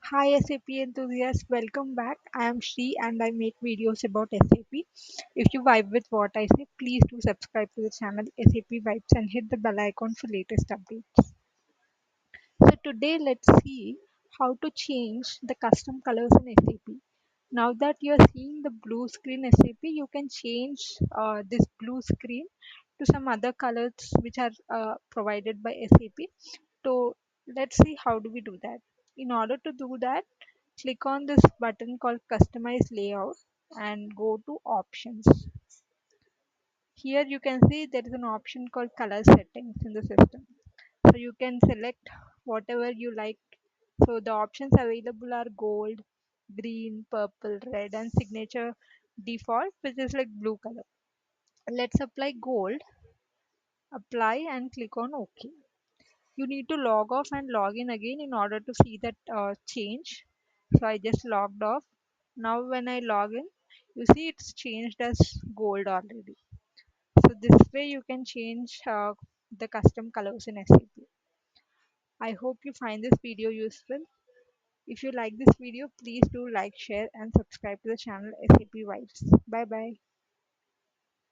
Hi SAP enthusiasts, welcome back. I am Shri and I make videos about SAP. If you vibe with what I say, please do subscribe to the channel SAP Vibes and hit the bell icon for latest updates. So today let's see how to change the custom colors in SAP. Now that you're seeing the blue screen SAP, you can change this blue screen to some other colors which are provided by SAP. So let's see how do we do that. In order to do that, click on this button called customize layout and go to options. Here you can see there is an option called color settings in the system. So you can select whatever you like. So the options available are gold, green, purple, red and signature default which is like blue color. Let's apply gold, apply and click on OK. You need to log off and log in again in order to see that change. So I just logged off. Now when I log in, you see it's changed as gold already. So this way you can change the custom colors in SAP. I hope you find this video useful. If you like this video, please do like, share and subscribe to the channel SAP Vibes. Bye bye.